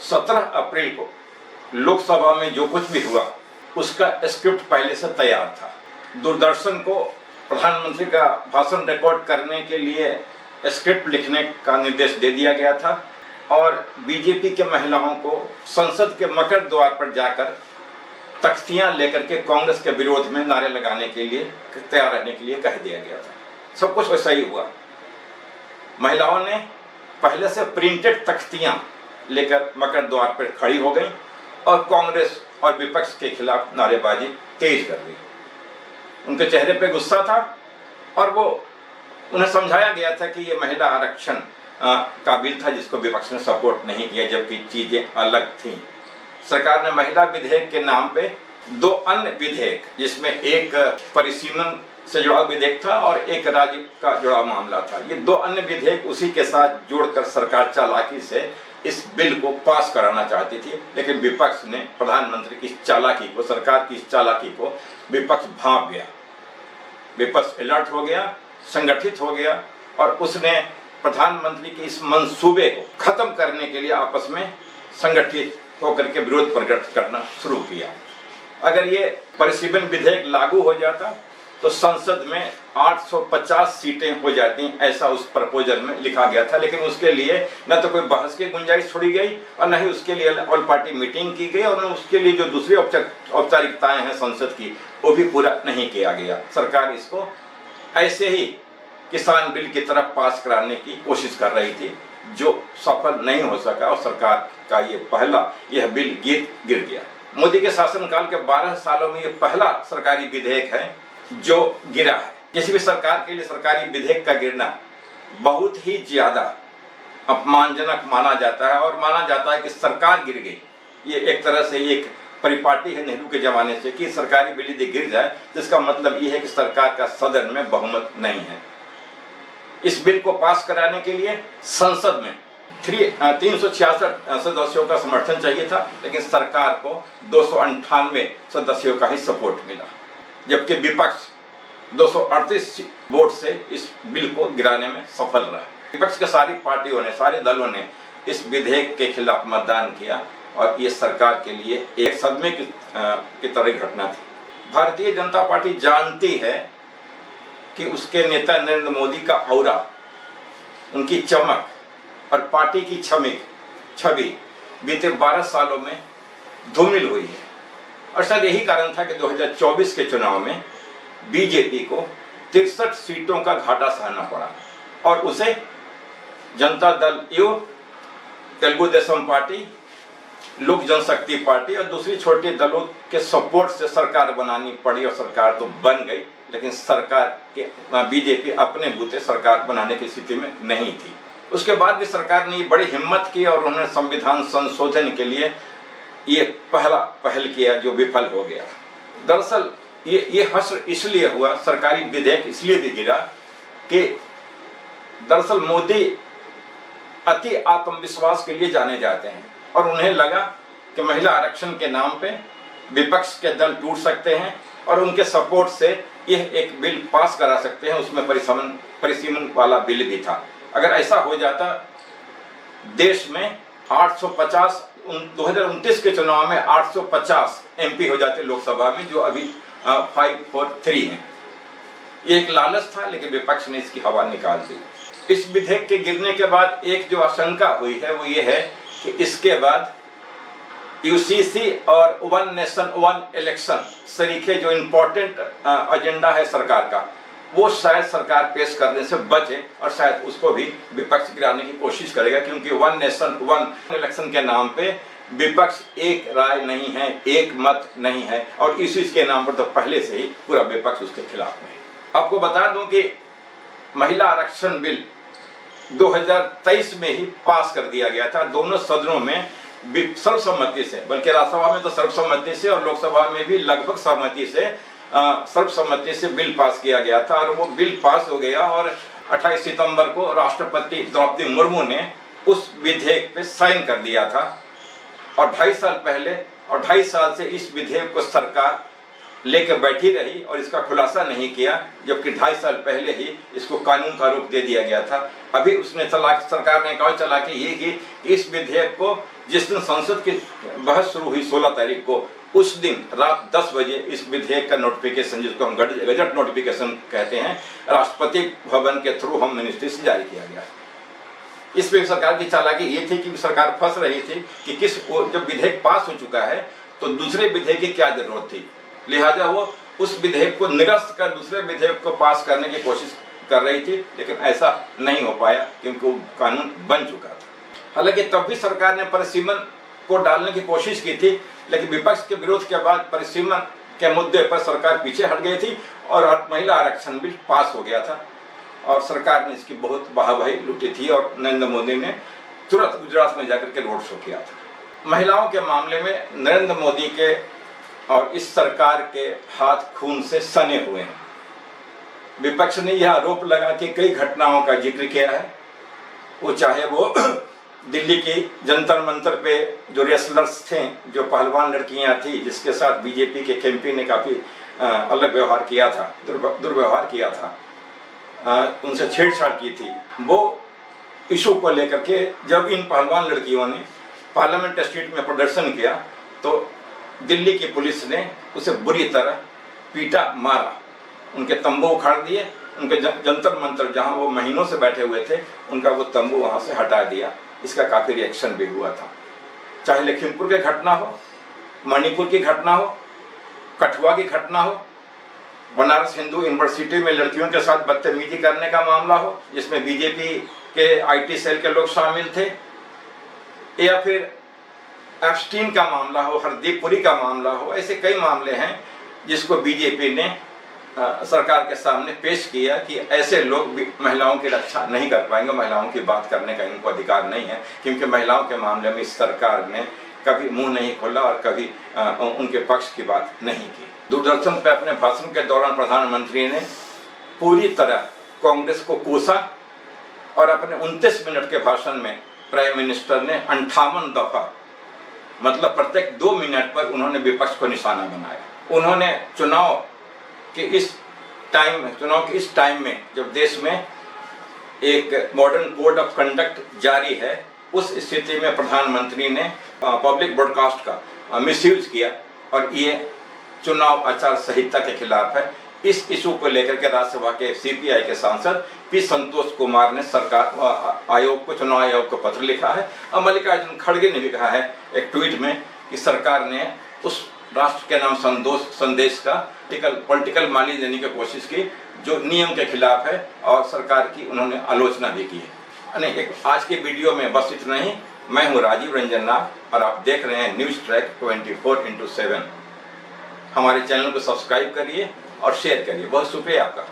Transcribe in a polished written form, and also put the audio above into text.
17 अप्रैल को लोकसभा में जो कुछ भी हुआ उसका स्क्रिप्ट पहले से तैयार था। दूरदर्शन को प्रधानमंत्री का भाषण रिकॉर्ड करने के लिए स्क्रिप्ट लिखने का निर्देश दे दिया गया था और बीजेपी के महिलाओं को संसद के मकर द्वार पर जाकर तख्तियां लेकर के कांग्रेस के विरोध में नारे लगाने के लिए तैयार रहने के लिए कह दिया गया था। सब कुछ वैसा ही हुआ। महिलाओं ने पहले से प्रिंटेड तख्तियां लेकर मकर द्वार पर खड़ी हो गई और कांग्रेस और विपक्ष के खिलाफ नारेबाजी तेज कर दी। उनके चेहरे पे गुस्सा था और वो उन्हें समझाया गया था कि ये महिला आरक्षण का बिल था जिसको विपक्ष ने सपोर्ट नहीं किया, जबकि चीजें अलग थीं। सरकार ने महिला विधेयक के नाम पे 2 अन्य विधेयक, जिसमें एक परिसीमन से जुड़ा विधेयक था और एक राज्य का जुड़ा मामला था, ये 2 अन्य विधेयक उसी के साथ जोड़कर सरकार चालाकी से इस बिल को पास कराना चाहती थी। लेकिन विपक्ष ने प्रधानमंत्री की चालाकी को, सरकार की इस चालाकी को विपक्ष भांप गया। विपक्ष अलर्ट हो गया, संगठित हो गया और उसने प्रधानमंत्री के इस मंसूबे को खत्म करने के लिए आपस में संगठित होकर के विरोध प्रकट करना शुरू किया। अगर ये परिसीमन विधेयक लागू हो जाता तो संसद में 850 सीटें हो जाती, ऐसा उस प्रपोजल में लिखा गया था। लेकिन उसके लिए न तो कोई बहस की गुंजाइश छोड़ी गई और न ही उसके लिए ऑल पार्टी मीटिंग की गई और न उसके लिए जो दूसरी औपचारिकताएं हैं संसद की वो भी पूरा नहीं किया गया। सरकार इसको ऐसे ही किसान बिल की तरफ पास कराने की कोशिश कर रही थी, जो सफल नहीं हो सका और सरकार का यह बिल गिर गया। मोदी के शासनकाल के 12 सालों में ये पहला सरकारी विधेयक है जो गिरा है। किसी भी सरकार के लिए सरकारी विधेयक का गिरना बहुत ही ज्यादा अपमानजनक माना जाता है और माना जाता है कि सरकार गिर गई। ये एक तरह से एक परिपाटी है नेहरू के जमाने से कि सरकारी बिल यदि गिर जाए जिसका मतलब ये है कि सरकार का सदन में बहुमत नहीं है। इस बिल को पास कराने के लिए संसद में 366 सदस्यों का समर्थन चाहिए था, लेकिन सरकार को 298 सदस्यों का ही सपोर्ट मिला, जबकि विपक्ष 238 वोट से इस बिल को गिराने में सफल रहा। विपक्ष के सारी पार्टियों ने, सारे दलों ने इस विधेयक के खिलाफ मतदान किया और ये सरकार के लिए एक सदमे की तरह घटना थी। भारतीय जनता पार्टी जानती है कि उसके नेता नरेंद्र मोदी का औरा, उनकी चमक और पार्टी की छवि बीते 12 सालों में धूमिल हुई है और शायद यही कारण था कि 2024 के चुनाव में बीजेपी को 63 सीटों का घाटा सहना पड़ा और उसे जनता दल यू, तेलुगु देशम पार्टी, लोक जनशक्ति पार्टी और दूसरी छोटे दलों के सपोर्ट से सरकार बनानी पड़ी और सरकार तो बन गई, लेकिन सरकार के बीजेपी अपने बूते सरकार बनाने की स्थिति में नहीं थी। उसके बाद भी सरकार ने बड़ी हिम्मत की और उन्होंने संविधान संशोधन के लिए ये पहल किया जो विफल हो गया। दरअसल ये हश्र इसलिए हुआ, सरकारी विधेयक इसलिए भी गिरा कि दरअसल मोदी अति आत्मविश्वास के लिए जाने जाते हैं और उन्हें लगा कि महिला आरक्षण के नाम पे विपक्ष के दल टूट सकते हैं और उनके सपोर्ट से यह एक बिल पास करा सकते हैं। उसमें परिसीमन वाला बिल भी था। अगर ऐसा हो जाता, देश में 2029 के चुनाव में 850 एमपी हो जाते लोकसभा में, जो अभी 543 हैं। ये एक लालच था, लेकिन विपक्ष ने इसकी हवा निकाल दी। इस विधेयक के गिरने के बाद एक जो आशंका हुई है वो ये है कि इसके बाद यूसीसी और वन नेशन वन इलेक्शन सरीखे जो इम्पोर्टेंट एजेंडा है सरकार का, वो शायद सरकार पेश करने से बचे और शायद उसको भी विपक्ष गिराने की कोशिश करेगा, क्योंकि वन नेशन वन इलेक्शन के नाम पे विपक्ष एक राय नहीं है, एक मत नहीं है और इस के नाम पर तो पहले से ही पूरा विपक्ष उसके खिलाफ में है। आपको बता दूं कि महिला आरक्षण बिल 2023 में ही पास कर दिया गया था, दोनों सदनों में सर्वसम्मति से, बल्कि राज्यसभा में तो सर्वसम्मति से और लोकसभा में भी लगभग सहमति से, सर्वसम्मति से बिल पास किया गया था और वो बिल पास हो गया और 28 सितंबर को राष्ट्रपति द्रौपदी मुर्मू ने उस विधेयक पे साइन कर दिया था और 2.5 साल पहले और 2.5 साल से इस विधेयक को सरकार लेकर बैठी रही और इसका खुलासा नहीं किया, जबकि 2.5 साल पहले ही इसको कानून का रूप दे दिया गया था। अभी उसने सरकार ने कहा चला कि ये कि इस विधेयक को जिस दिन संसद की बहस शुरू हुई 16 तारीख को, उस दिन रात 10 बजे इस विधेयक का नोटिफिकेशन, जिसको हम गजट नोटिफिकेशन कहते हैं, राष्ट्रपति भवन के थ्रू होम मिनिस्ट्री से जारी किया गया। इस पे सरकार की चालाकी ये थी कि सरकार फंस रही थी कि जब विधेयक पास हो चुका है तो दूसरे विधेयक की क्या जरूरत थी, लिहाजा वो उस विधेयक को निरस्त कर दूसरे विधेयक को पास करने की कोशिश कर रही थी, लेकिन ऐसा नहीं हो पाया क्योंकि वो कानून बन चुका था। हालांकि तब भी सरकार ने परिसीमन को डालने की कोशिश की थी, लेकिन विपक्ष के विरोध के बाद परिसीमन के मुद्दे पर सरकार पीछे हट गई थी और महिला आरक्षण बिल पास हो गया था और सरकार ने इसकी बहुत वाहवाही लूटी थी और नरेंद्र मोदी ने तुरंत गुजरात में जाकर के रोड शो किया था। महिलाओं के मामले में नरेंद्र मोदी के और इस सरकार के हाथ खून से सने हुए हैं। विपक्ष ने यह आरोप लगा कि कई घटनाओं का जिक्र किया है, वो चाहे वो दिल्ली की जंतर मंतर पे जो रेसलर्स थे, जो पहलवान लड़कियां थी जिसके साथ बीजेपी के केम्पी ने काफ़ी अलग व्यवहार किया था, दुर्व्यवहार किया था, उनसे छेड़छाड़ की थी, वो इशू को लेकर के जब इन पहलवान लड़कियों ने पार्लियामेंट स्ट्रीट में प्रदर्शन किया तो दिल्ली की पुलिस ने उसे बुरी तरह पीटा, मारा, उनके तंबू उखाड़ दिए, उनके जंतर मंतर जहां वो महीनों से बैठे हुए थे उनका वो तंबू वहां से हटा दिया। इसका काफ़ी रिएक्शन भी हुआ था। चाहे लखीमपुर की घटना हो, मणिपुर की घटना हो, कठुआ की घटना हो, बनारस हिंदू यूनिवर्सिटी में लड़कियों के साथ बदतमीजी करने का मामला हो जिसमें बीजेपी के IT सेल के लोग शामिल थे, या फिर एप्स्टीन का मामला हो, हरदीप पुरी का मामला हो, ऐसे कई मामले हैं जिसको बीजेपी ने सरकार के सामने पेश किया कि ऐसे लोग भी महिलाओं की रक्षा नहीं कर पाएंगे, महिलाओं की बात करने का इनको अधिकार नहीं है, क्योंकि महिलाओं के मामले में इस सरकार ने कभी मुंह नहीं खोला और कभी उनके पक्ष की बात नहीं की। दूरदर्शन पर अपने भाषण के दौरान प्रधानमंत्री ने पूरी तरह कांग्रेस को कोसा और अपने 29 मिनट के भाषण में प्राइम मिनिस्टर ने 58 दफा, मतलब प्रत्येक 2 मिनट पर उन्होंने विपक्ष को निशाना बनाया। उन्होंने चुनाव के इस टाइम में जब देश में एक मॉडर्न कोड ऑफ कंडक्ट जारी है, उस स्थिति में प्रधानमंत्री ने पब्लिक ब्रॉडकास्ट का मिसयूज किया और ये चुनाव आचार संहिता के खिलाफ है। इस इशू को लेकर के राज्यसभा के CPI के सांसद पी संतोष कुमार ने सरकार आयोग को, चुनाव आयोग को पत्र लिखा है और मल्लिकार्जुन खड़गे ने भी कहा है एक ट्वीट में कि सरकार ने उस राष्ट्र के नाम संदेश का पॉलिटिकल मानी देने की कोशिश की जो नियम के खिलाफ है और सरकार की उन्होंने आलोचना भी की है। आज के वीडियो में बस इतना ही। मैं हूँ राजीव रंजन नाथ और आप देख रहे हैं न्यूज़ ट्रैक 24/7। हमारे चैनल को सब्सक्राइब करिए और शेयर करिए। बहुत शुक्रिया आपका।